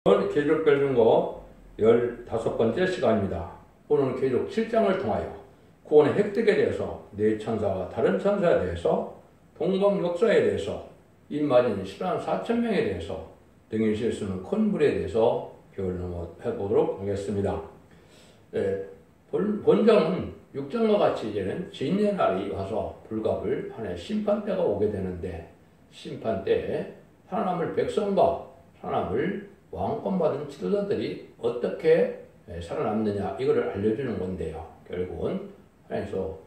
오늘 계시록 별중고 15번째 시간입니다. 오늘은 계시록 7장을 통하여 구원의 획득에 대해서 네 천사와 다른 천사에 대해서 동방 역사에 대해서 입맞은 104,000명에 대해서 등에 실수는 큰 불에 대해서 배워보도록 하겠습니다. 본장은 6장과 같이 이제는 진의 날이 와서 불갑을 하나의 심판대가 오게 되는데, 심판대에 하나님을 백성과 하나님을 왕권받은 지도자들이 어떻게 살아남느냐, 이거를 알려주는 건데요. 결국은 하나님께서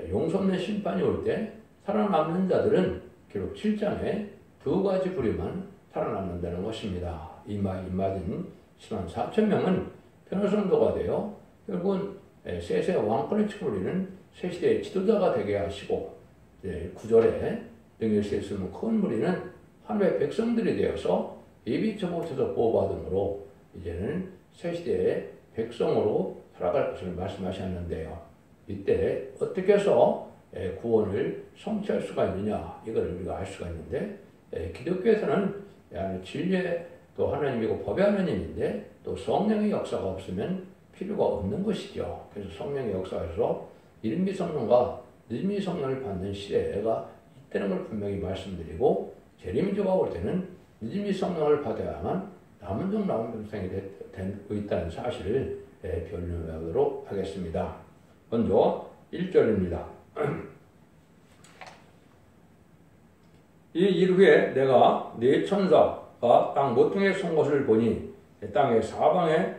용서 없는 심판이 올 때 살아남는 자들은 결국 7장에 두 가지 부류만 살아남는다는 것입니다. 입맞은 104,000명은 변호성도가 되어 결국은 세 왕권의 축으로는 새 시대의 지도자가 되게 하시고, 9절에 능히 실수는 큰 무리는 하나님의 백성들이 되어서 예비처부터서 보호받음으로 이제는 새 시대의 백성으로 살아갈 것을 말씀하셨는데요. 이때 어떻게 해서 구원을 성취할 수가 있느냐, 이걸 우리가 알 수가 있는데, 기독교에서는 진리의 또 하나님이고 법의 하나님인데 또 성령의 역사가 없으면 필요가 없는 것이죠. 그래서 성령의 역사에서 이른비 성령과 늦은비 성령을 받는 시대가 있다는 걸 분명히 말씀드리고, 재림주가 올 때는 늦은비 성령을 받아야만 남은종 남은병성이 되고 있다는 사실을 변론하도록 하겠습니다. 먼저 1절입니다. 이 일 후에 내가 네 천사가 땅 모퉁이에 선 것을 보니 땅의 사방에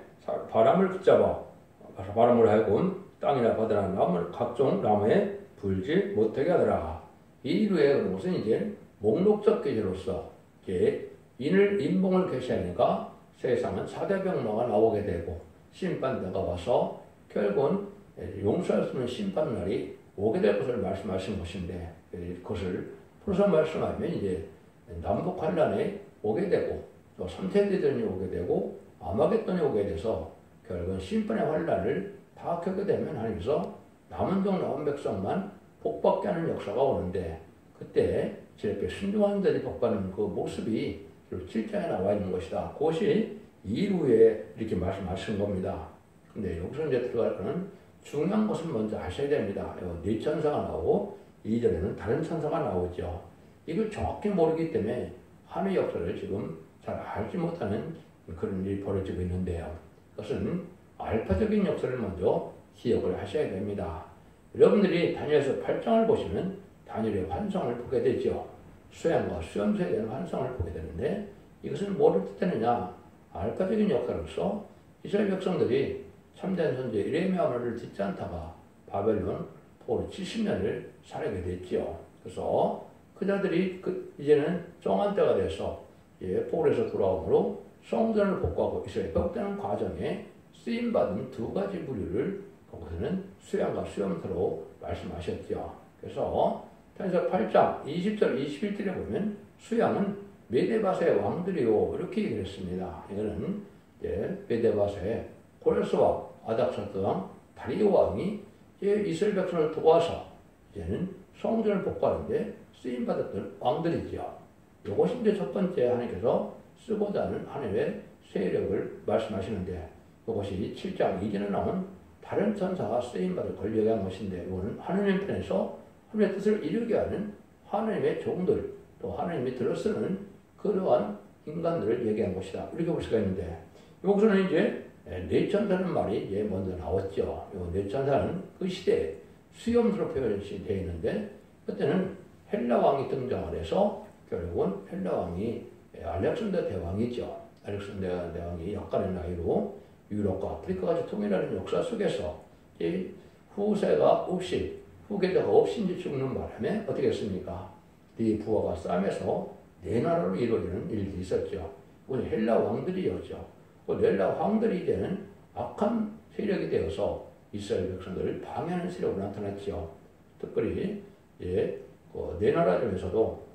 바람을 붙잡아 바람을 하여금 땅이나 바다나 나무 각종 나무에 불지 못하게 하더라. 이 일 후에 그런 것은 이제 목록적 계시로서 인봉을 계시하니까 세상은 4대 병마가 나오게 되고 심판대가 와서 결국은 용서할 수 없는 심판날이 오게 될 것을 말씀하신 것인데, 그것을 풀어서 말씀하면 이제 남북 환란에 오게 되고 또 3세 대전이 오게 되고 아마겟돈이 오게 돼서 결국은 심판의 환란을 다 겪게 되면 하나님께서 남은 종 남은 백성만 복받게 하는 역사가 오는데, 그때 저렇게 순종하는 자들이 복받는 그 모습이 7장에 나와 있는 것이다. 그것이 이후에 이렇게 말씀하신 겁니다. 근데 여기서 이제 들어갈 거는 중요한 것을 먼저 아셔야 됩니다. 네 천사가 나오고 2절에는 다른 천사가 나오죠. 이걸 정확히 모르기 때문에 하나의 역사를 지금 잘 알지 못하는 그런 일이 벌어지고 있는데요. 그것은 알파적인 역사를 먼저 기억을 하셔야 됩니다. 여러분들이 다니엘서 8장을 보시면 다니엘의 환상을 보게 되죠. 수양과 수염소에 대한 환상을 보게 되는데, 이것은 뭐를 뜻하느냐? 알파적인 역사로서 이스라엘 백성들이 참된 선지 이레미야를 듣지 않다가 바벨론 포로 70년을 살게 됐죠. 그래서 그 자들이 이제는 정한 때가 돼서 포로에서 돌아오므로 성전을 복구하고 이스라엘 회복되는 과정에 쓰임받은 두 가지 부류를 거기서는 수양과 수염소로 말씀하셨죠. 그래서 다니엘서 8장 20절 21절에 보면 수양은 메데바스의 왕들이요, 이렇게 얘기를 했습니다. 이거는 메데바스의 고레스와 아닥사스 왕 다리오 왕이 이스라엘 백성을 도와서 이제는 성전을 복구하는데 쓰임받았던 왕들이죠. 이것이 이제 첫 번째 하나님께서 쓰고자 하는 하나님의 세력을 말씀하시는데, 이것이 7장 이전에 나온 다른 천사가 쓰임받을 권력에 한 것인데, 이거는 하나님 편에서 하나님의 뜻을 이루게 하는 하나님의 종들, 또 하나님이 들어쓰는 그러한 인간들을 얘기한 것이다, 이렇게 볼 수가 있는데, 여기서는 이제 네 천사라는 말이 이제 먼저 나왔죠. 이 네 천사는 그 시대에 수염수로 표현이 되어 있는데, 그때는 헬라 왕이 등장을 해서 결국은 헬라 왕이 알렉산더 대왕이죠. 알렉산더 대왕이 약간의 나이로 유럽과 아프리카까지 통일하는 역사 속에서 이 후세가 없이 후계자가 없이 이제 죽는 바람에 어떻게 했습니까? 이 부하가 싸움에서 네 나라로 이루어지는 일이 있었죠. 그건 헬라 왕들이었죠. 그 헬라 왕들이 이제는 악한 세력이 되어서 이스라엘 백성들을 방해하는 세력으로 나타났죠. 특별히 그 네 나라 중에서도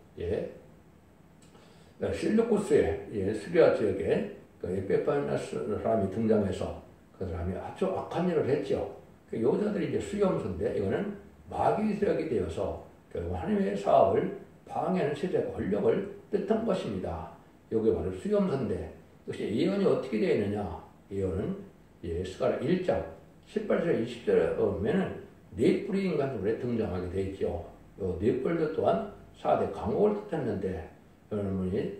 실루쿠스의 시리아 지역에 그 에페파이나스 사람이 등장해서 그 사람이 아주 악한 일을 했죠. 그 여자들이 이제 수염소인데, 이거는 마귀 세력이 되어서 결국 하나님의 사업을 방해하는 세력의 권력을 뜻한 것입니다. 여기 바로 수염소인데, 역시 예언이 어떻게 되어 있느냐? 예언은 스가랴 1장 18절 20절에 보면은 네 뿔이 인간들에 등장하게 되어 있죠. 요 네 뿔도 또한 4대 강국을 뜻했는데 여러분이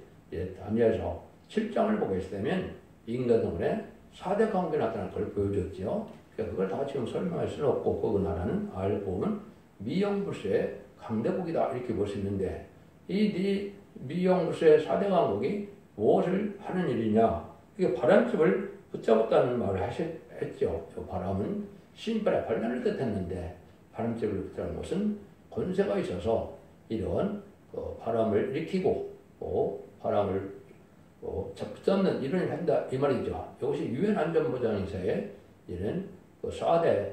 다니엘서 7장을 보게 되면 인간들에 4대 강국이 나타날 걸 보여줬죠. 그러니까 그걸 다 지금 설명할 수는 없고 그 나라는 알보는 미영불수의 강대국이다 이렇게 볼 수 있는데 이 네 미영불수의 4대 강국이 무엇을 하는 일이냐? 이게 바람집을 붙잡았다는 말을 했죠. 바람은 신발의 반란을 뜻했는데 바람집을 붙잡는 것은 권세가 있어서 이런 바람을 일으키고 바람을 붙잡는 이런 일을 한다 이 말이죠. 이것이 유엔 안전보장이사의 이런 4대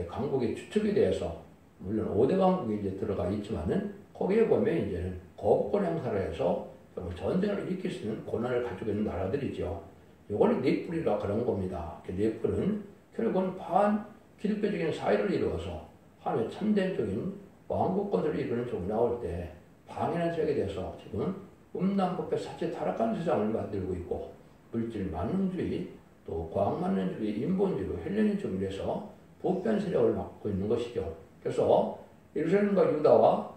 강국의 주축에 대해서 물론 5대 강국이 이제 들어가 있지만은 거기에 보면 이제는 거부권 행사를 해서 전쟁을 일으킬 수 있는 권한을 가지고 있는 나라들이죠. 이걸 넷뿔이라 그런 겁니다. 넷뿔은 결국은 반기독교적인 사회를 이루어서 하나의 참된적인 왕국 건설을 이루는 쪽이 나올 때 방해하는 세력에 대해서 지금 음란법의 사체 타락한 세상을 만들고 있고 물질 만능주의 또 과학만능주의 인본주의 헬레니즘을 해서 보편 세력을 맡고 있는 것이죠. 그래서 예루살렘과 유다와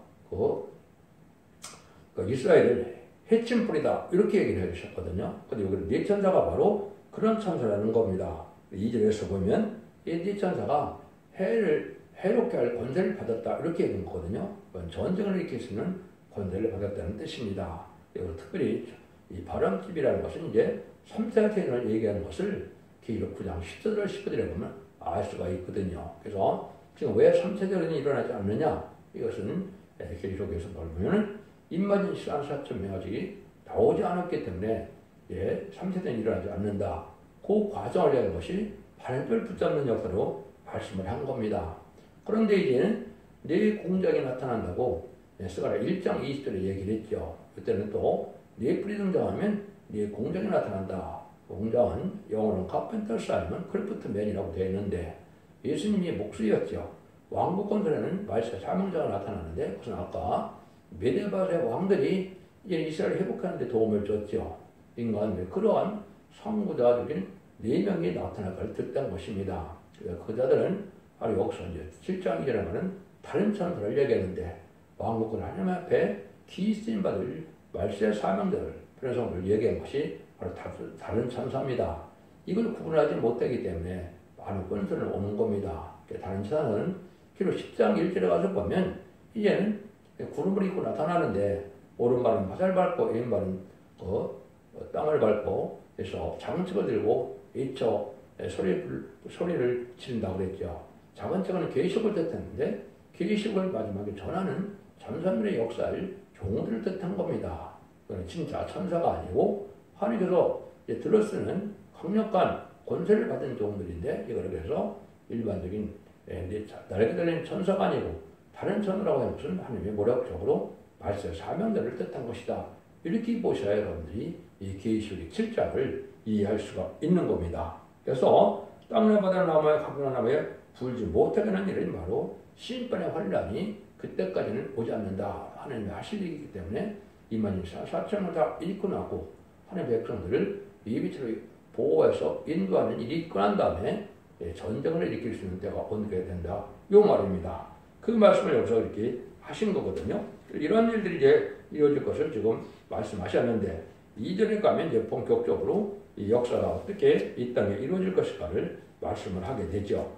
이스라엘을 해친 뿌리다 이렇게 얘기를 해주셨거든요. 근데 여기 네 천사가 바로 그런 천사라는 겁니다. 2절에서 보면 이 네 천사가 해롭게 할 권세를 받았다 이렇게 얘기한 거거든요. 전쟁을 일으킬 수 있는 권세를 받았다는 뜻입니다. 그리고 특별히 이 바람집이라는 것은 이제 3차 세계를 얘기하는 것을 계시록 9장 10절 19절에 보면 알 수가 있거든요. 그래서 지금 왜 3차 세계는 일어나지 않느냐? 이것은 계시록에서 보면 임마진 시간 4천 명이 나오지 않았기 때문에 3세대는 일어나지 않는다. 그 과정을 얘기하는 것이 바람집을 붙잡는 역사로 말씀을 한 겁니다. 그런데 이제는 네 공작이 나타난다고 스가랴 1장 20절에 얘기를 했죠. 그때는 또 네 뿔이 등장하면 네 공작이 나타난다. 공작은 영어로는 카펜터 사이먼 크래프트 맨이라고 되어 있는데 예수님이 목수였죠. 왕국 건설에는 말세 사명자가 나타나는데 그것은 아까 메데바의 왕들이 이제 이스라엘을 회복하는 데 도움을 줬죠. 인간의 그러한 선구자적인 4명이 나타날 걸 듣던 것입니다. 그 자들은 바로 여기서 이제 7장 2절에 말하는 다른 천사를 얘기했는데 왕국은 하나님 앞에 기쓰임 받을 말세 사명자를 편성을 얘기한 것이 바로 다른 천사입니다. 이걸 구분하지 못하기 때문에 많은 건설을 오는 겁니다. 다른 천사는 기록 10장 1절에 가서 보면 이제는 구름을 입고 나타나는데 오른발은 바다를 밟고 왼발은 땅을 밟고 그래서 작은 척을 들고 이쪽 소리를 치른다고 그랬죠. 작은 척은 계시록을 뜻했는데 계시록을 마지막에 전하는 참선들의 역사를 종들을 뜻한 겁니다. 그건 진짜 천사가 아니고 하나님께서 들어쓰는 강력한 권세를 받은 종들인데 이걸 그래서 일반적인 날개 달린 천사가 아니고 다른 천사라고 하는 것은 하나님의 모략적으로 말세 사명자를 뜻한 것이다. 이렇게 보셔야 여러분들이 이 계시록 7장을 이해할 수가 있는 겁니다. 그래서 땅이나 바다나 나무에 각종 나무에 불지 못하게 하는 일은 바로 심판의 환란이 그때까지는 오지 않는다. 하나님이 하실 일이기 때문에 이만희 4천을 다 잃고 나고 하나님의 백성들을 예비처로 보호해서 인도하는 일이 끝난 다음에 전쟁을 일으킬 수 있는 때가 오게 된다. 이 말입니다. 그 말씀을 여기서 이렇게 하신 거거든요. 이런 일들이 이제 이루어질 것을 지금 말씀하셨는데 2절에 가면 이제 본격적으로 이 역사가 어떻게 이 땅에 이루어질 것일까를 말씀을 하게 되죠.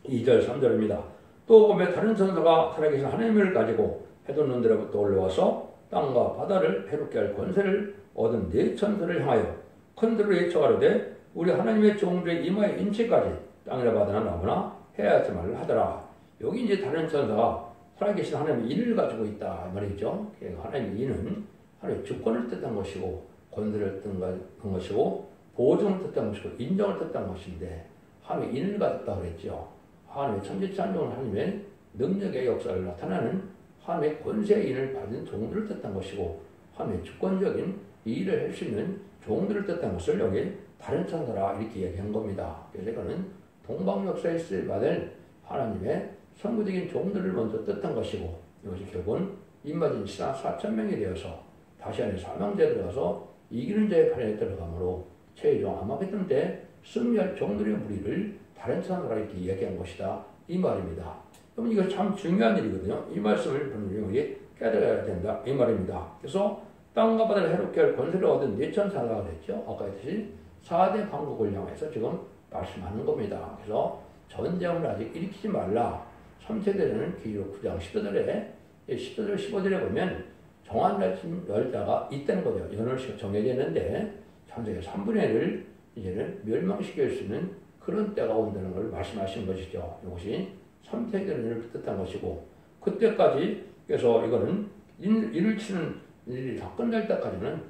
2절 3절입니다. 또 보면 다른 천사가 살아계신 하나님을 가지고 해돋 눈들로부터 올라와서 땅과 바다를 해롭게 할 권세를 얻은 네 천사를 향하여 큰 들을 외쳐가로되 우리 하나님의 종들의 이마의 인치까지 땅이나 바다나 나무나 해야 하지 말라 하더라. 여기 이제 다른 천사가 살아계신 하나님의 인을 가지고 있다 말이죠. 하나님의 인은 하나님의 주권을 뜻한 것이고 권세를 뜻한 것이고 보증을 뜻한 것이고 인정을 뜻한 것인데 하나님의 인을 가졌다 그랬죠. 하나님의 천지창조는 하나님의 능력의 역사를 나타나는 하나님의 권세의 인을 받은 종들을 뜻한 것이고 하나님의 주권적인 이 일을 할 수 있는 종들을 뜻한 것을 여기 다른 천사라 이렇게 얘기한 겁니다. 그래서 이거는 동방 역사에 쓰임받을 하나님의 선구적인 종들을 먼저 뜻한 것이고 이것이 결국은 임마진 시간 4천 명이 되어서 다시 안에 사명제에 들어가서 이기는 자의 편에 들어가므로 최종 아마겟돈 때 승리할 종들의 무리를 다른 천사가 이렇게 얘기한 것이다. 이 말입니다. 그럼 이거 참 중요한 일이거든요. 이 말씀을 우리 깨달아야 된다. 이 말입니다. 그래서 땅과 바다를 해롭게 할 권세를 얻은 네 천사가 그랬죠. 아까 했듯이 4대 강국을 향해서 지금 말씀하는 겁니다. 그래서 전쟁을 아직 일으키지 말라. 3세대는 기록 9장 15절에 15절에 보면 정한 날짜가 있다는 거죠. 연월시가 정해져 있는데 창세기 3분의 1을 이제는 멸망시킬 수 있는 그런 때가 온다는 걸 말씀하신 것이죠. 이것이 3세대를 뜻한 것이고 그때까지 그래서 이거는 일을 치는 일이 다 끝날 때까지는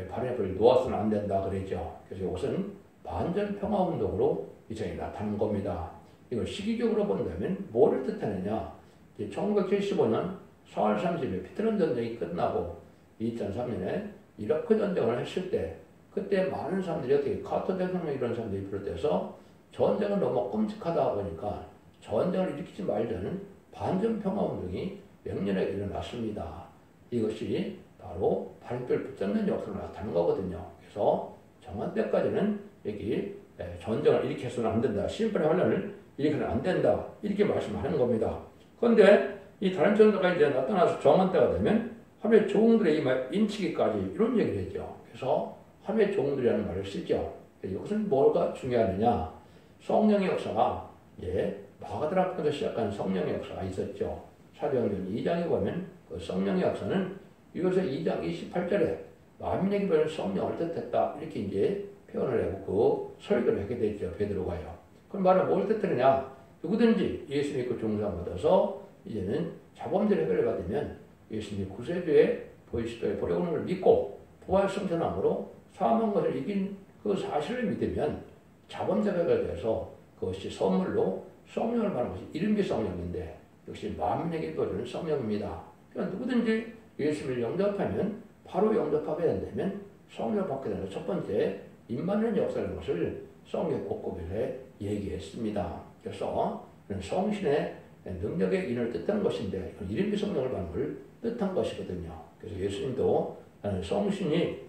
발해를 놓아서는 안 된다 그랬죠. 그래서 이것은 반전 평화 운동으로 이제 나타난 겁니다. 이걸 시기적으로 본다면 뭐를 뜻하느냐? 1975년 4월 30일 피트런 전쟁이 끝나고 2003년에 이라크 전쟁을 했을 때 그때 많은 사람들이 어떻게 카터 대통령 이런 사람들이 비롯해서 전쟁은 너무 끔찍하다 보니까 전쟁을 일으키지 말자는 반전 평화 운동이 몇 년에 일어났습니다. 이것이 바로 발표를 붙잡는 역사를 나타내는 거거든요. 그래서 정한 때까지는 여기 전쟁을 일으켜서는 안 된다. 심판의 환란을 일으켜서는 안 된다. 이렇게 말씀하는 겁니다. 그런데 이 다른 천사가 이제 나타나서 정한 때가 되면 하늘의 종들의 인치기까지 이런 얘기를 했죠. 그래서 하늘의 종들이라는 말을 쓰죠. 이것은 뭐가 중요하느냐? 성령의 역사가 마가다락부터 시작한 성령의 역사가 있었죠. 사도행전 2장에 보면 그 성령의 역사는 이것에 2장 28절에 만민에게 보는 성령을 뜻했다. 이렇게 이제 표현을 하고 그 설교를 하게 되죠. 베드로가요. 그럼 말은 뭘 뜻하느냐? 누구든지 예수 믿고 종상받아서 이제는 자범죄 해결을 받으면 예수님이 구세주의 보이시도에 보려오는 걸 믿고 부활 승천함으로 사망 것을 이긴 그 사실을 믿으면 자범죄가 해결돼서 그것이 선물로 성령을 받는 것이 이름비 성령인데 역시 만민에게 주어지는 성령입니다. 그러니까 누구든지 예수를 영접하면 바로 영접하게 된다면 성령을 받게 되는 첫 번째 임마누엘 역사라는 것을 성경 곳곳에 얘기했습니다. 그래서 성신의 능력의 인을 뜻한 것인데 이름비 성령을 받는 걸 뜻한 것이거든요. 그래서 예수님도 성신이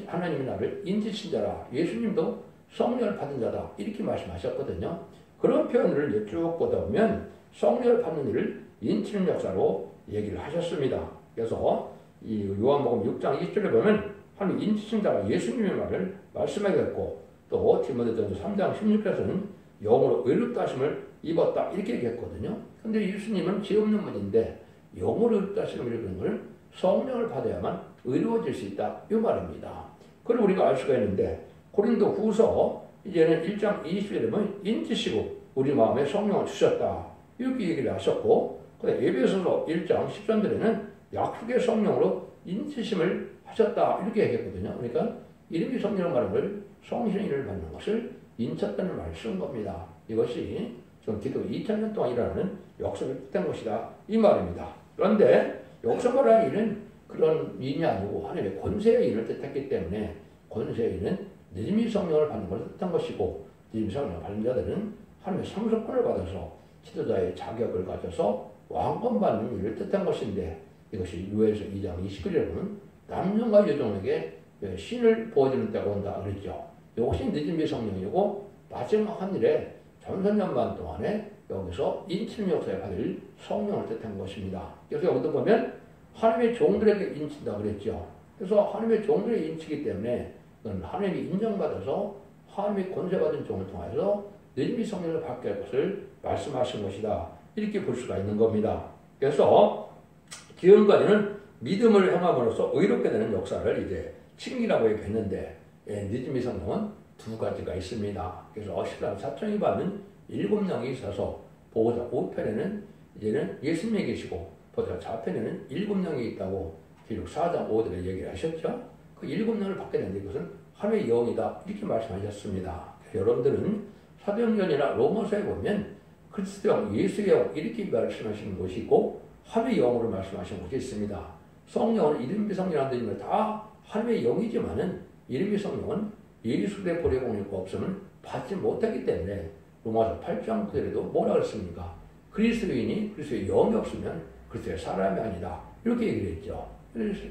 하나님의 나를 인지신 자라. 예수님도 성령을 받은 자다. 이렇게 말씀하셨거든요. 그런 표현을 쭉 보다 보면 성령을 받는 일을 인치는 역사로 얘기를 하셨습니다. 그래서 이 요한복음 6장 20절에 보면 하나님 인치신 자가 예수님의 말을 말씀하게 됐고 또 디모데전서 3장 16절에서는 영으로 의롭다 하심을 입었다 이렇게 얘기했거든요. 근데 예수님은 죄 없는 분인데 영으로 의롭다 하심을 입은 걸 성령을 받아야만 의로워질 수 있다 이 말입니다. 그걸 우리가 알 수가 있는데 고린도 후서 이제는 1장 20절에 보면 인치시고 우리 마음에 성령을 주셨다 이렇게 얘기를 하셨고 에베소서 1장 13절에는 약속의 성령으로 인치심을 하셨다 이렇게 얘기했거든요. 그러니까 이름이 성령을 말하는 걸 성신의 일을 받는 것을 인쳤다는 말을 쓴 겁니다. 이것이 지금 기도 2000년 동안 일어나는 역사를 뜻한 것이다 이 말입니다. 그런데 역사라는 일은 그런 일이 아니고 하나님의 권세의 일을 뜻했기 때문에 권세의 일은 느림이 성령을 받는 것을 뜻한 것이고 느림이 성령을 받는 자들은 하나님의 상속권을 받아서 지도자의 자격을 가져서 왕권 받는 일을 뜻한 것인데 이것이 요엘서 2장 29절에 보면 남녀와 여종에게 신을 보여주는 때가 온다 그랬죠. 이것이 느림이 성령이고 마지막 한 일에 전선년반 동안에 여기서 인치는 역사에 받을 성령을 뜻한 것입니다. 그래서 여기도 보면 하나님의 종들에게 인친다 그랬죠. 그래서 하나님의 종들에게 인치기 때문에 하나님이 인정받아서 하나님의 권세받은 종을 통해서 느림이 성령을 받게 할 것을 말씀하신 것이다. 이렇게 볼 수가 있는 겁니다. 그래서 지금까지는 믿음을 행함으로써 의롭게 되는 역사를 이제 칭의라고 얘기했는데 느림이 성령은 두 가지가 있습니다. 그래서 신랑 사청이 받는 7명이 있어서 보호자 우편에는 이제는 예수님이 계시고 보호자 좌편에는 7명이 있다고 기록 4장 5절에 얘기를 하셨죠. 그 7명을 받게 되는데 이것은 하나님의 영이다 이렇게 말씀하셨습니다. 여러분들은 사도행전이나 로마서에 보면 그리스도 영, 예수의 영 이렇게 말씀하시는 것이 있고 하나님의 영으로 말씀하시는 것이 있습니다. 성령은 이름비 성령이라는 뜻이면 다 하나님의 영이지만은 이름비 성령은 예수의 보혈의 공로가 없으면 받지 못하기 때문에 로마서 8장 9절에도 뭐라 그랬습니까? 그리스도인이 그리스도의 영이 없으면 그리스도의 사람이 아니다. 이렇게 얘기를 했죠.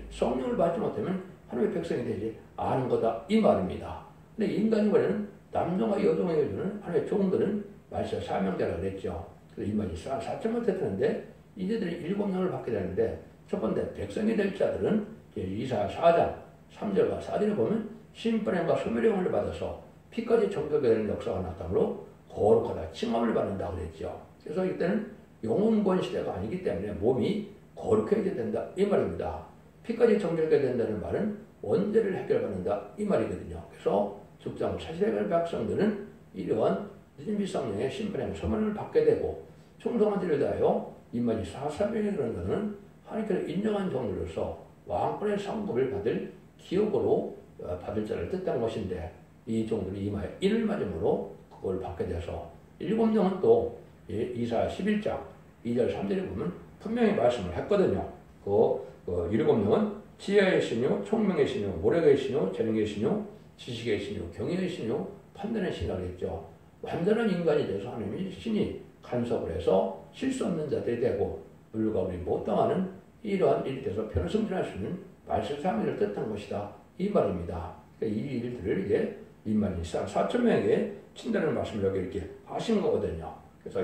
성령을 받지 못하면 하나님의 백성이 되지 않은 거다 이 말입니다. 근데 인간이번에는 남종과 여종에게 주는 하나님의 종들은 말세 사명자라고 그랬죠. 그래서 이 말이 4천만 됐는데 이제들이 7명을 받게 되는데 첫 번째 백성이 될 자들은 이사야 4장 3절과 4절에 보면 심판행과 소멸행을 받아서 피까지 정결게 되는 역사가 나타나므로 거룩하다 칭함을 받는다고 그랬죠. 그래서 이때는 영혼권 시대가 아니기 때문에 몸이 거룩해야 된다 이 말입니다. 피까지 정결게 된다는 말은 원죄를 해결받는다 이 말이거든요. 그래서 죽장 사실의 백성들은 이러한 늦은 비성령의 심판행 소멸을 받게 되고 충성한 일을 다하여 임마지 4사명이 그런 것은 하나님께서 인정한 종으로서 왕권의 상급을 받을 기업으로 받을 자를 뜻하는 것인데 이 종들이 이마에 이를 맞음으로 그걸 받게 돼서 7명은 또 이사야 11장 2절 3절에 보면 분명히 말씀을 했거든요. 그 7명은 지혜의 신요, 총명의 신요, 모략의 신요, 재능의 신요, 지식의 신요, 경의의 신요, 판단의 신이라고 했죠. 완전한 인간이 돼서 하나님이 신이 간섭을 해서 실수 없는 자들이 되고 물과 우리 못 당하는 이러한 일이 돼서 변성진할 수 있는 말세사명을 뜻한 것이다. 이 말입니다. 그러니까 이 일들을 이제 인만이 4천명에게 친다는 말씀을 여기 이렇게 하신 거거든요. 그래서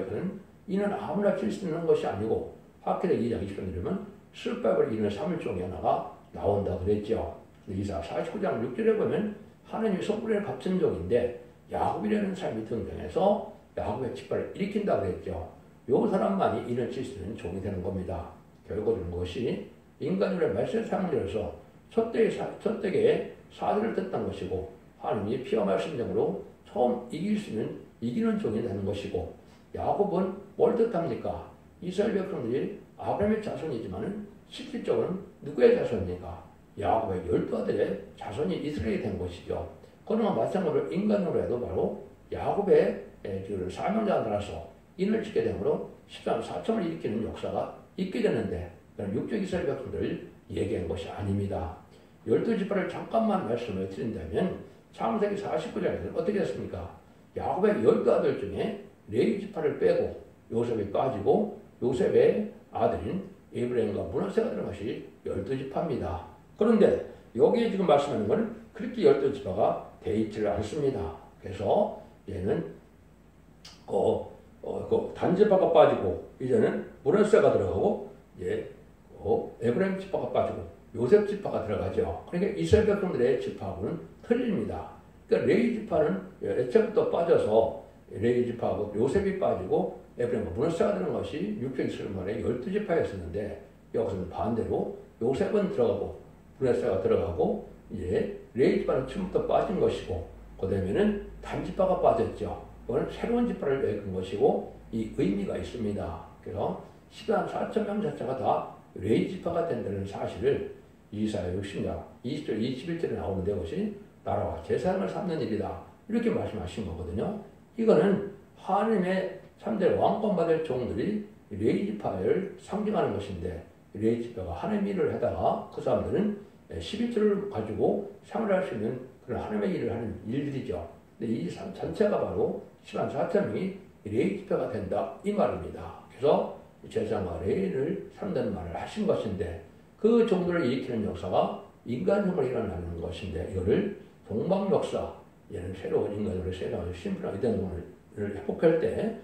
이는 아무나 칠 수 있는 것이 아니고 학계대 2장 20절 들으면 술밥을 이는 3일 중에 하나가 나온다 그랬죠. 이사 49장 6절에 보면 하나님이 손불에 갇힌 종인데 야곱이라는 사람이 등장해서 야곱의 직발을 일으킨다 그랬죠. 요 사람만이 이는 칠 수 있는 종이 되는 겁니다. 결국은 것이 인간들의 말세사명으로서 첫대의 사들을 뜻한 것이고 하나님이 피와 말씀 등으로 처음 이길 수 있는 이기는 종이 되는 것이고 야곱은 뭘 뜻합니까? 이스라엘 백성들이 아브라함의 자손이지만 실질적으로는 누구의 자손입니까? 야곱의 12아들의 자손이 이스라엘이 된 것이죠. 그러나 마찬가지로 인간으로 해도 바로 야곱의 사명자가 나라서 인을 짓게 되므로 13 4천을 일으키는 역사가 있게 되는데 육적 이스라엘 백성들을 얘기한 것이 아닙니다. 12지파를 잠깐만 말씀을 드린다면 창세기 49장에서 어떻게 했습니까? 야곱의 12아들 중에 레위 지파를 빼고 요셉이 빠지고 요셉의 아들인 에브라임과 므낫세가 들어간 것이 12지파입니다. 그런데 여기에 지금 말씀하는 것은 그렇게 12지파가 되어 있지를 않습니다. 그래서 얘는 단지파가 빠지고 이제는 므낫세가 들어가고 에브라임 지파가 빠지고 요셉 지파가 들어가죠. 그러니까 이스라엘 백성들의 지파하고는 틀립니다. 그러니까 레위 지파는 애초부터 빠져서 레위 지파하고 요셉이 빠지고 에브라임과 므낫세가 들어간 것이 육적 이스라엘 말에 12지파였었는데 여기서는 반대로 요셉은 들어가고 므낫세가 들어가고 이제 레위 지파는 처음부터 빠진 것이고 그 다음에는 단지파가 빠졌죠. 그건 새로운 지파를 내건 것이고 이 의미가 있습니다. 그래서 14만 4천 명 자체가 다 레위 지파가 된다는 사실을 이사야 60장 20절 21절에 나오는데 그것이 나라와 제사장을 삼는 일이다. 이렇게 말씀하신 거거든요. 이거는 하나님의 3대 왕권 받을 종들이 레위 지파를 상징하는 것인데 레위 지파가 하나님의 일을 하다가 그 사람들은 11조를 가지고 생활할 수 있는 그런 하나님의 일을 하는 일들이죠. 근데 이 전체가 바로 10만 4천 명이 레위 지파가 된다 이 말입니다. 그래서 제사장과 레위를 삼는 말을 하신 것인데 그 종들을 일으키는 역사가 인간성을 일어나는 것인데 이거를 동방 역사 얘는 새로운 인간으로 새로운 심판하게 된 것을 회복할 때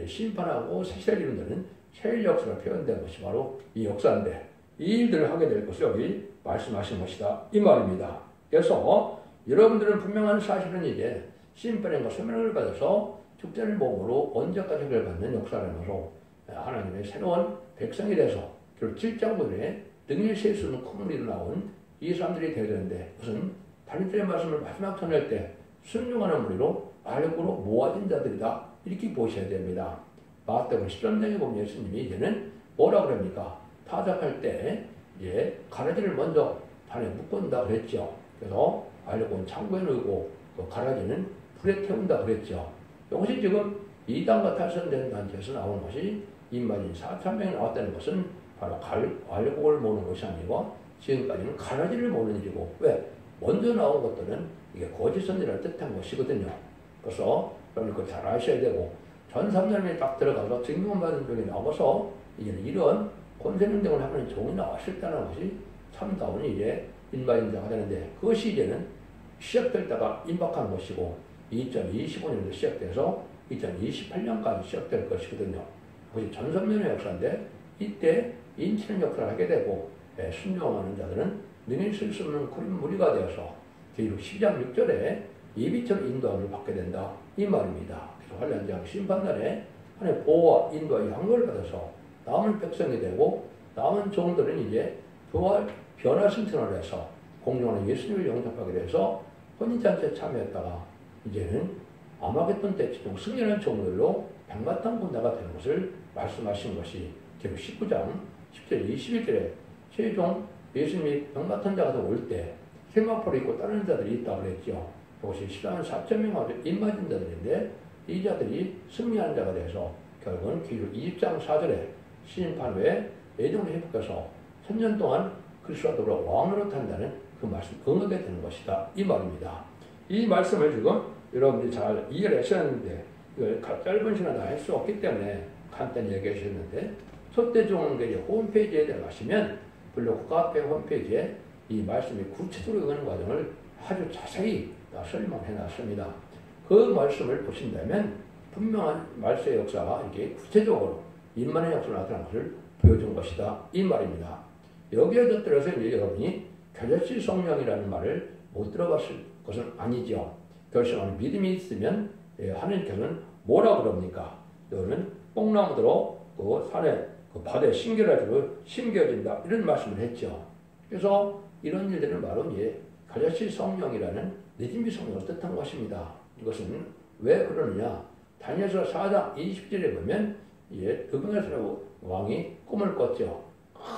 심판하고 새시를 이룬다는 새 역사가 표현된 것이 바로 이 역사인데 이 일들을 하게 될 것을 여기 말씀하신 것이다 이 말입니다. 그래서 여러분들은 분명한 사실은 이제 심판과 소멸을 받아서 축제를 몸으로 언제까지 해결받는 역사라면서 하나님의 새로운 백성이 돼서 결국 7장부에 능히 셀 수 있는 큰 일이 나온 이 사람들이 되어야 되는데 그것은 다니엘의 말씀을 마지막 전할 때 순종하는 무리로 알력으로 모아진 자들이다 이렇게 보셔야 됩니다. 마태복음 13장에 보면 예수님이 이제는 뭐라 그럽니까? 타작할 때 가라지를 먼저 판에 묶은다 그랬죠. 그래서 알력은 창고에 넣고 그 가라지는 불에 태운다 그랬죠. 이것이 지금 이단과 탈선된 단체에서 나오는 것이 인마진 4,000명이 나왔다는 것은 바로 알력을 모으는 것이 아니고 지금까지는 가라지를 모으는 일이고 왜? 먼저 나온 것들은 이게 거짓 선지를 뜻한 것이거든요. 그래서 여러분 그걸 잘 아셔야 되고 전 3년에 딱 들어가서 증명받은 종이 나와서 이제는 이런 권세운동을 하는 종이 나왔을 때라는 것이 참다운 이제 인마인 자가 되는데 그것이 이제는 시작될 때가 임박한 것이고 2025년도 시작돼서 2028년까지 시작될 것이거든요. 그것이 전선면의 역사인데 이때 인치는 역사를 하게 되고 순종하는 자들은 능히 쓸 수 없는 큰 무리가 되어서 계시록 12장 6절에 예비처럼 인도함을 받게 된다 이 말입니다. 그래서 환란장 심판날에 하나님의 보호와 인도와 양육을 받아서 남은 백성이 되고 남은 종들은 이제 부활 변화 승천을 해서 공중하는 예수님을 영접하게 돼서 혼인잔치에 참여했다가 이제는 아마겟돈 때 최종 승리하는 종들로 백마탄 군대가 되는 것을 말씀하신 것이 계시록 19장 10절 21절에 최종 예수님이 백마탄자가 올 때 세마포를 입고 따르는 자들이 있다고 그랬죠. 그것이 14,400명의 입맞은 자들인데 이 자들이 승리하는 자가 돼서 결국은 계시록 20장 4절에 심판 후에 예정을 회복해서 1000년 동안 그리스도와 더불어 왕으로 탄다는 그 말씀 응하게 되는 것이다 이 말입니다. 이 말씀을 지금 여러분들이 잘 이해를 하셨는데 이걸 짧은 시간에 다 할 수 없기 때문에 간단히 얘기하셨는데 소대종교회 홈페이지에 들어가시면 블로그 카페 홈페이지에 이 말씀이 구체적으로 응하는 과정을 아주 자세히 설명해 놨습니다. 그 말씀을 보신다면 분명한 말씀의 역사가 이렇게 구체적으로 인만의 역사로 나타난 것을 보여준 것이다 이 말입니다. 여기에 덧들어서 이제 여러분이 겨자씨 성령이라는 말을 못 들어봤을 것은 아니죠. 결심하는 믿음이 있으면 하나님께서는 뭐라 그럽니까? 너는 뽕나무대로 그 산에 그 바다에 심겨가지고 심겨진다 이런 말씀을 했죠. 그래서 이런 일들은 바로 이제 겨자씨 성령이라는 느낌이 성령을 뜻한 것입니다. 이것은 왜 그러느냐? 다니엘서 4장 20절에 보면 느부갓네살 왕이 꿈을 꿨죠.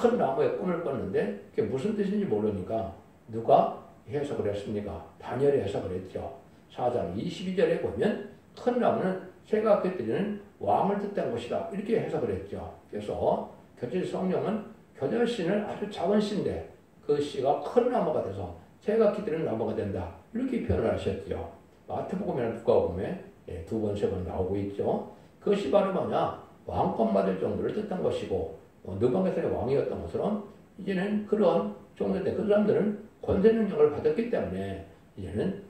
큰 나무에 꿈을 꿨는데 그게 무슨 뜻인지 모르니까 누가 해석을 했습니까? 다니엘이 해석을 했죠. 4장 22절에 보면 큰 나무는 새가 곁들이는 왕을 뜻한 것이다. 이렇게 해석을 했죠. 그래서 겨자씨 성령은 겨자씨는 아주 작은 씨인데 그 씨가 큰 나무가 돼서 새가 깃들이는 나무가 된다. 이렇게 표현을 하셨죠. 마태복음이나 누가복음에 두 번, 세 번 나오고 있죠. 그것이 바로 뭐냐? 왕권 받을 정도를 뜻한 것이고 느부갓네살의 왕이었던 것처럼 이제는 그런 종들인데 그 사람들은 권세 능력을 받았기 때문에 이제는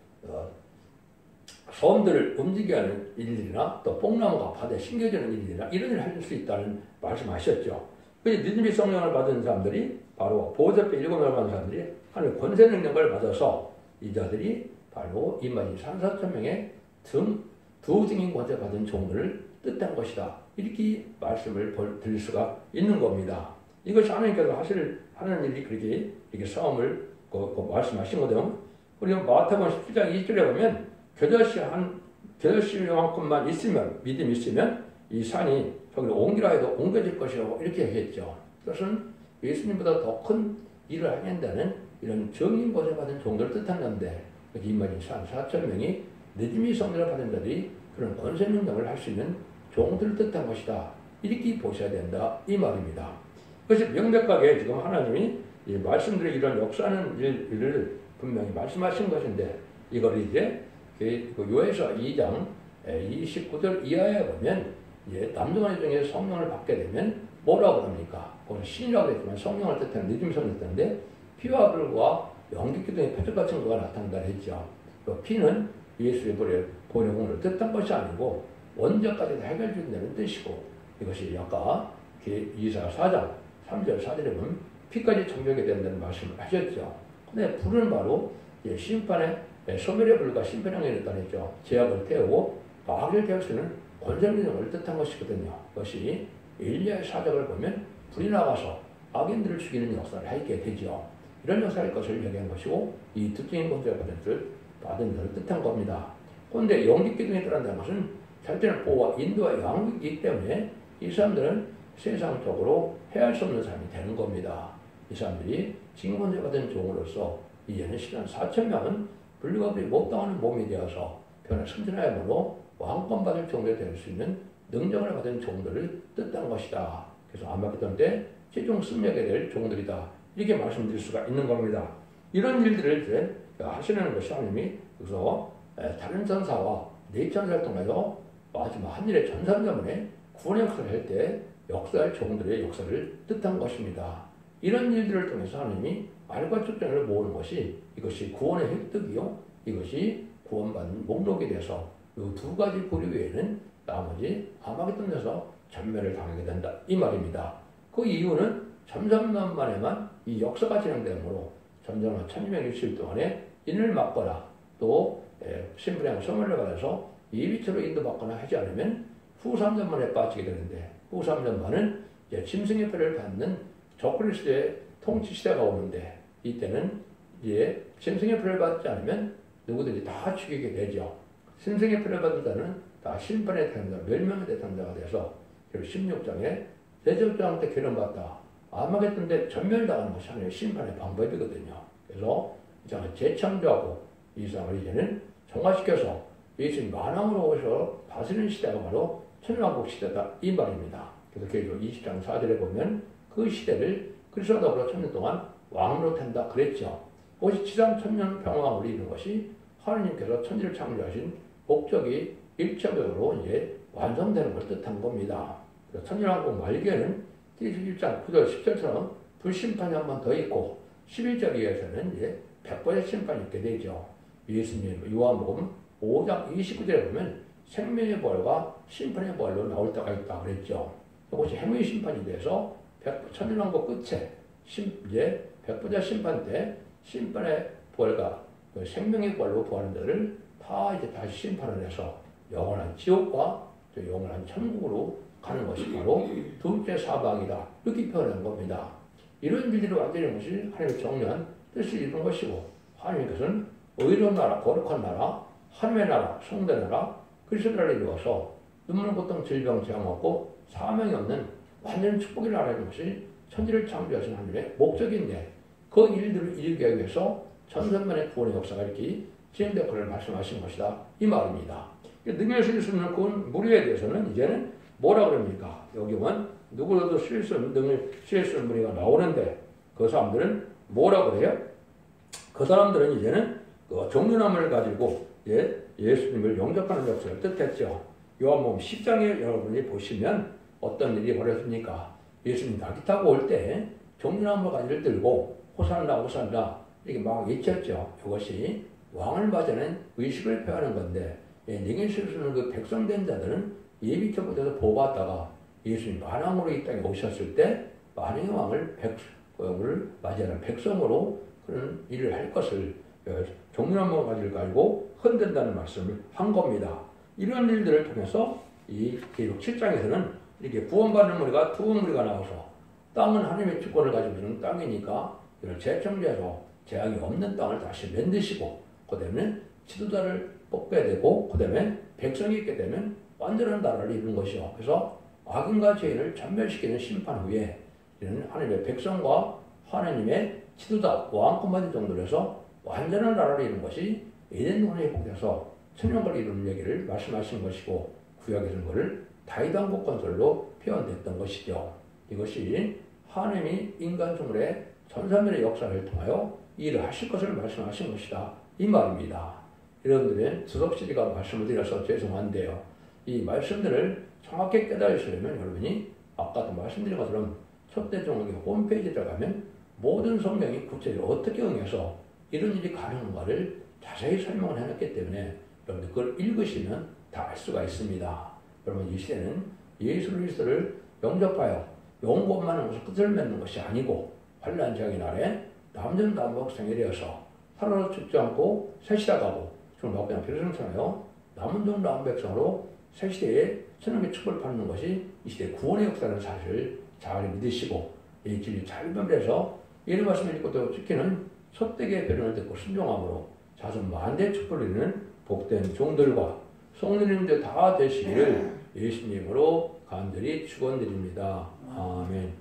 섬들을 움직이게 하는 일들이나 또 뽕나무가 바다에 심겨지는 일들이나 이런 일을 할 수 있다는 말씀하셨죠. 그래서 믿음의 성령을 받은 사람들이 바로 보호자께 7명을 받은 사람들이 하나님의 권세 능력을 받아서 이 자들이 바로 이만희 3,4천명의 두 증인 권세 받은 종들을 뜻한 것이다. 이렇게 말씀을 드릴 수가 있는 겁니다. 이것이 하나님께서 하는 일이 그렇게 이렇게 싸움을 말씀하신 거거든요. 그리고 마태복음 17장 20절에 보면 겨자씨만큼만 있으면 믿음이 있으면 이 산이 저기로 옮기라 해도 옮겨질 것이라고 이렇게 얘기했죠. 그것은 예수님보다 더 큰 일을 하겠다는 이런 정인 권세 받은 종들을 뜻한 건데 이만희 4,000명이 믿음이 성령을 받은 자들이 그런 권세 능력을 할 수 있는 종들을 뜻한 것이다. 이렇게 보셔야 된다. 이 말입니다. 그것이 명백하게 지금 하나님이 이 말씀들의 이런 역사하는 일을 분명히 말씀하신 것인데 이걸 이제 요에서 2장 29절 이하에 보면 남동안 중에 성령을 받게 되면 뭐라고 합니까? 거기서 신이라고 했지만 성령을 뜻하는 믿음이 성령을 뜻하는데 피와 불과 연기기둥의 표적 같은 거가 나타난다 했죠. 그 피는 예수의 보혈공을 뜻한 것이 아니고 원죄까지 해결된다는 뜻이고 이것이 아까 이사야 4장 3절 4절에 보면 피까지 정결하게 된다는 말씀을 하셨죠. 근데 불은 바로 심판의 소멸의 불과 심판형에 있다고 했죠. 제약을 태우고 악을 깨울 수 있는 권세능력을 뜻한 것이거든요. 그것이 엘리야의 사적을 보면 불이 나가서 악인들을 죽이는 역사를 하게 되죠. 이런 역사일 것을 얘기한 것이고 이 특징인 권세를 받은 것을 뜻한 겁니다. 그런데 영기기둥에 들어간다는 것은 절대는 보호와 인도와 양육이기 때문에 이 사람들은 세상적으로 해할 수 없는 삶이 되는 겁니다. 이 사람들이 징권세 받은 종으로서 이제는 14,000명은 분류가들이 못 당하는 몸이 되어서 변화 승진하야말로 왕권 받을 종들이 될 수 있는 능력을 받은 종들을 뜻한 것이다. 그래서 아마겟돈 때 최종 승리하게 될 종들이다. 이렇게 말씀드릴 수가 있는 겁니다. 이런 일들을 이제 하시는 것이 하나님이 그래서 다른 전사와 네 천사를 통해서 마지막 한일의 전사자문에 구원 역사를 할 때 역사할 종들의 역사를 뜻한 것입니다. 이런 일들을 통해서 하나님이 말과 숫자를 모으는 것이 이것이 구원의 획득이요. 이것이 구원받는 목록이 돼서 이 두 가지 부류 외에는 나머지 아마겟돈에서 전멸을 당하게 된다. 이 말입니다. 그 이유는 점점년 만에만 이 역사가 진행되므로 점점 1260일 동안에 인을 막거나 또 신분의 소멸을 받아서 이비처로 인도받거나 하지 않으면 후 3년 만에 빠지게 되는데 후 3년 만은 이제 짐승의 표를 받는 적그리스도의 통치 시대가 오는데 이때는 이제 짐승의 표를 받지 않으면 누구든지 다 죽이게 되죠. 짐승의 표를 받은 자는 다 심판의 대상자, 멸망의 대상자가 돼서 16장에 대적자한테 괴롭받다. 아마겟돈 때 전멸당하는 것이 하나의 심판의 방법이거든요. 그래서 이 장을 재창조하고 이 세상을 이제는 정화시켜서 예수님 만왕으로 오셔서 다스리는 시대가 바로 천년왕국 시대다. 이 말입니다. 그래서 계속 20장 4절에 보면 그 시대를 그리스도와 더불어 천년 동안 왕으로 텐다 그랬죠. 그것이 지상 천년 평왕으로 이루는 것이 하나님께서 천지를 창조하신 목적이 일차적으로 이제 완성되는 걸 뜻한 겁니다. 그래서 천년왕국 말기에는 11장 9절 10절처럼 불심판이 한 번 더 있고 11절 이하에서는 이제 백번의 심판이 있게 되죠. 예수님 요한복음 5장 29절에 보면 생명의 부활과 심판의 부활로 나올 때가 있다 그랬죠. 이것이 행위의 심판이 돼서 천년왕국 끝에 이제 백보자 심판 때 심판의 부활과 그 생명의 부활로 부활하는 자들을 다 이제 다시 심판을 해서 영원한 지옥과 또 영원한 천국으로 가는 것이 바로 둘째 사방이다. 이렇게 표현한 겁니다. 이런 일들이 완전히 것이 하나님의 정리한 뜻을 이루는 것이고 하나님께서는 의로운 나라, 거룩한 나라, 하나님의 나라, 성대 나라, 그리스도 나라를 이루어서 눈물, 고통, 질병, 재앙 없고 사명이 없는 완전 축복의 나라인 것이 천지를 창조하신 하나님의 목적인데 그 일들을 이루기 위해서 천선만의 구원의 역사가 이렇게 진행될 것을 말씀하신 것이다. 이 말입니다. 능력을 쓸 수 있는 그 무리에 대해서는 이제는 뭐라 그럽니까? 여기 보면 누구라도 쓸 수 없는 능력을 쓸 수 있는 무리가 나오는데 그 사람들은 뭐라 그래요? 그 사람들은 이제는 그 종려나무를 가지고 예수님을 영접하는 역사를 뜻했죠. 요한복음 10장에 여러분이 보시면 어떤 일이 벌어집니까? 예수님 낙이 타고 올 때 종려나무 가지를 들고 호산나 호산나 이렇게 막 외쳤죠. 이것이 왕을 맞이하는 의식을 표하는 건데 능히 실수는 그 백성된 자들은 예비처부터 보호받다가 예수님 만왕으로 이 땅에 오셨을 때 만왕의 왕을 맞이하는 백성으로 그런 일을 할 것을 종려나무 가지를 가지고 흔든다는 말씀을 한 겁니다. 이런 일들을 통해서 이 기록 7장에서는 이렇게 구원받는 무리가 두 무리가 나와서 땅은 하나님의 주권을 가지고 있는 땅이니까 이걸 재청지해서 재앙이 없는 땅을 다시 만드시고 그 다음에 지도자를 뽑게 되고 그 다음에 백성이 있게 되면 완전한 나라를 이루는 것이요. 그래서 악인과 죄인을 전멸시키는 심판 후에 이런 하나님의 백성과 하나님의 지도자 왕권받은 정도로 해서 완전한 나라를 이루는 것이 에덴동산에 회복돼서 천년을 이루는 얘기를 말씀하신 것이고 구약에서는 그를 다윗왕국 건설로 표현됐던 것이죠. 이것이 하나님이 인간 생물의 천사면의 역사를 통하여 일을 하실 것을 말씀하신 것이다. 이 말입니다. 여러분들의 주석시리가 말씀을 드려서 죄송한데요. 이 말씀들을 정확히 깨달으시려면 여러분이 아까도 말씀드린 것처럼 첫대종의 홈페이지에 들어가면 모든 성경이 구체적으로 어떻게 응해서 이런 일이 가능한가를 자세히 설명을 해놨기 때문에 여러분들 그걸 읽으시면 다 알 수가 있습니다. 여러분 이 시대는 예수 그리스도를 영접하여 영원만 하는 것을 끝을 맺는 것이 아니고 환난 재앙의 날에 남전남북 생일이어서 하루로 죽지 않고 새 시대 가고 지금 그냥 필요성처럼요 남은 종 남백성으로 새 시대에 천국의 축복을 받는 것이 이 시대의 구원의 역사라는 사실을 잘 믿으시고 이 진리 잘 변해서 이런 말씀을 읽고 또 지키는 첫대기의 변론을 듣고 순종함으로 자손 만대 축복을 이루는 복된 종들과 성도님들 다 되시기를 예수님으로 간절히 축원드립니다. 아멘.